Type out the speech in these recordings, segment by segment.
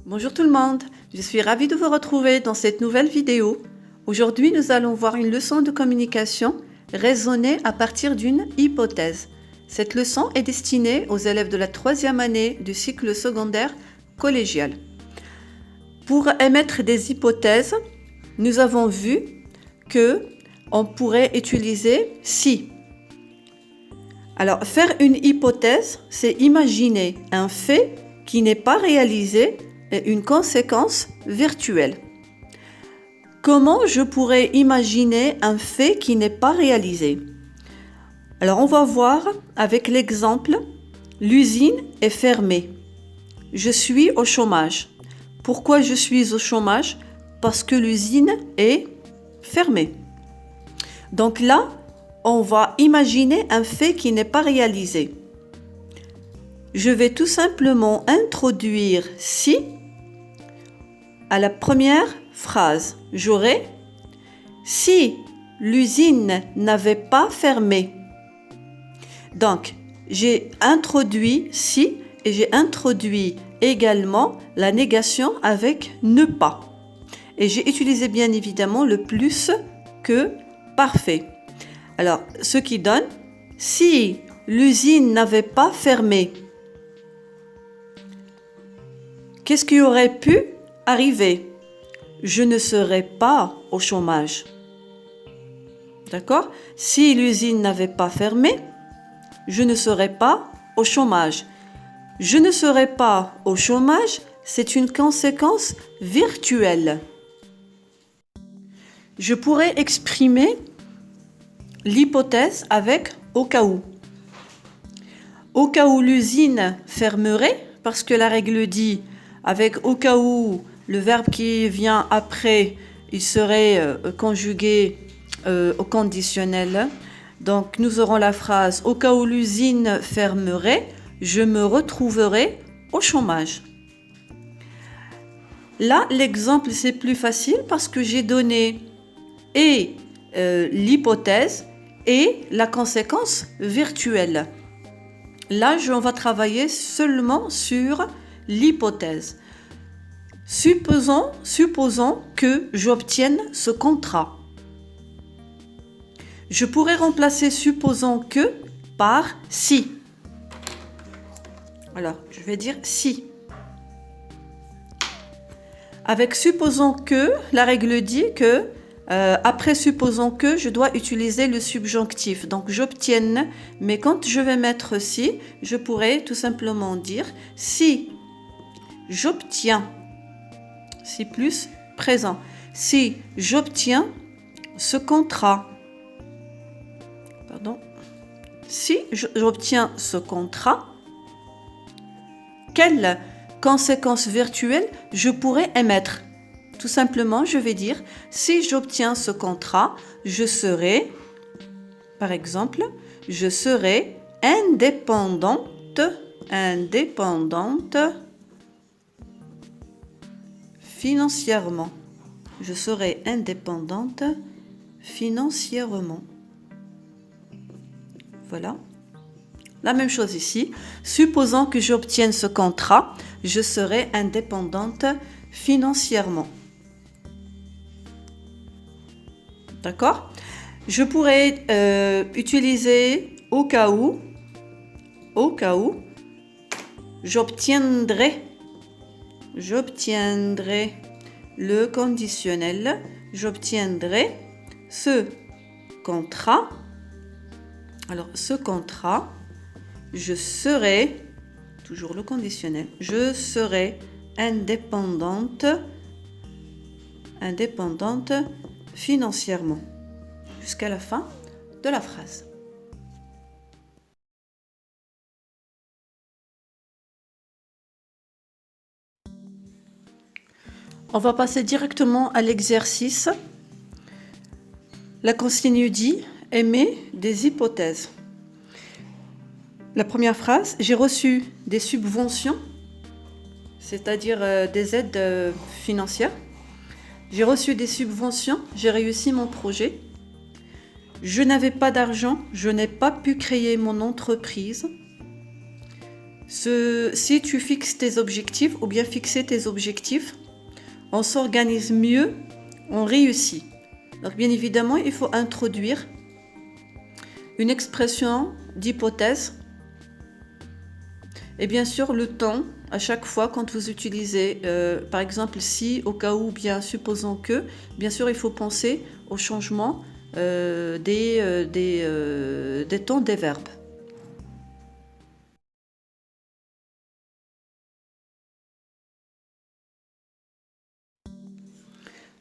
Bonjour tout le monde, je suis ravie de vous retrouver dans cette nouvelle vidéo. Aujourd'hui, nous allons voir une leçon de communication raisonnée à partir d'une hypothèse. Cette leçon est destinée aux élèves de la 3e année du cycle secondaire collégial. Pour émettre des hypothèses, nous avons vu que on pourrait utiliser si. Alors, faire une hypothèse, c'est imaginer un fait qui n'est pas réalisé et une conséquence virtuelle. Comment je pourrais imaginer un fait qui n'est pas réalisé? Alors, on va voir avec l'exemple « L'usine est fermée. Je suis au chômage. » Pourquoi je suis au chômage? Parce que l'usine est fermée. Donc là, on va imaginer un fait qui n'est pas réalisé. Je vais tout simplement introduire « si » à la première phrase. J'aurai « si l'usine n'avait pas fermé ». Donc, j'ai introduit « si » et j'ai introduit également la négation avec « ne pas ». Et j'ai utilisé bien évidemment le plus que parfait. Alors, ce qui donne « si l'usine n'avait pas fermé », qu'est-ce qui aurait pu arriver? Je ne serais pas au chômage. D'accord? Si l'usine n'avait pas fermé, je ne serais pas au chômage. Je ne serais pas au chômage, c'est une conséquence virtuelle. Je pourrais exprimer l'hypothèse avec « au cas où ». Au cas où l'usine fermerait, parce que la règle dit avec « au cas où », le verbe qui vient après, il serait conjugué au conditionnel. Donc, nous aurons la phrase « au cas où l'usine fermerait, je me retrouverai au chômage ». Là, l'exemple, c'est plus facile parce que j'ai donné et l'hypothèse et la conséquence virtuelle. Là, on va travailler seulement sur l'hypothèse. Supposons que j'obtienne ce contrat. Je pourrais remplacer supposons que par si. Alors, je vais dire si. Avec supposons que, la règle dit que après supposons que, je dois utiliser le subjonctif. Donc, j'obtienne, mais quand je vais mettre si, je pourrais tout simplement dire si j'obtiens. Si plus présent. Si j'obtiens ce contrat. Pardon. Si j'obtiens ce contrat, quelle conséquence virtuelle je pourrais émettre? Tout simplement, je vais dire, si j'obtiens ce contrat, je serai, par exemple, je serai indépendante financièrement. Je serai indépendante financièrement. Voilà. La même chose ici. Supposons que j'obtienne ce contrat, je serai indépendante financièrement. D'accord? Je pourrais utiliser au cas où, j'obtiendrai le conditionnel, j'obtiendrai ce contrat. Alors, ce contrat, je serai, toujours le conditionnel, je serai indépendante financièrement, jusqu'à la fin de la phrase. On va passer directement à l'exercice. La consigne dit « émet des hypothèses ». La première phrase, j'ai reçu des subventions, c'est-à-dire des aides financières. J'ai reçu des subventions, j'ai réussi mon projet. Je n'avais pas d'argent, je n'ai pas pu créer mon entreprise. Si tu fixes tes objectifs ou bien fixer tes objectifs, on s'organise mieux, on réussit. Donc bien évidemment, il faut introduire une expression d'hypothèse et bien sûr le temps à chaque fois quand vous utilisez par exemple si, au cas où, bien supposons que, bien sûr il faut penser au changement des temps des verbes.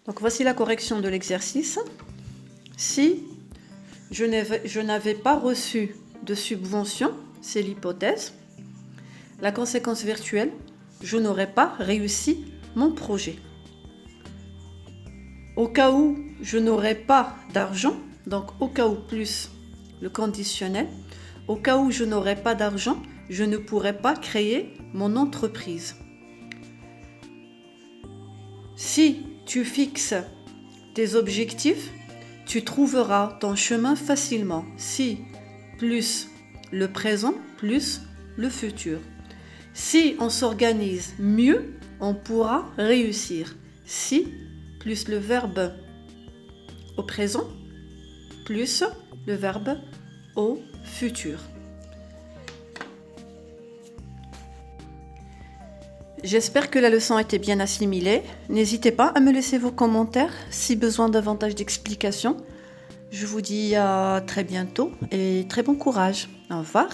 Donc voici la correction de l'exercice. Si je n'avais pas reçu de subvention, c'est l'hypothèse. La conséquence virtuelle, je n'aurais pas réussi mon projet. Au cas où je n'aurais pas d'argent, donc au cas où plus le conditionnel, au cas où je n'aurais pas d'argent, je ne pourrais pas créer mon entreprise. Si tu fixes tes objectifs, tu trouveras ton chemin facilement. Si plus le présent plus le futur. Si on s'organise mieux, on pourra réussir. Si plus le verbe au présent plus le verbe au futur. J'espère que la leçon a été bien assimilée. N'hésitez pas à me laisser vos commentaires si besoin davantage d'explications. Je vous dis à très bientôt et très bon courage. Au revoir.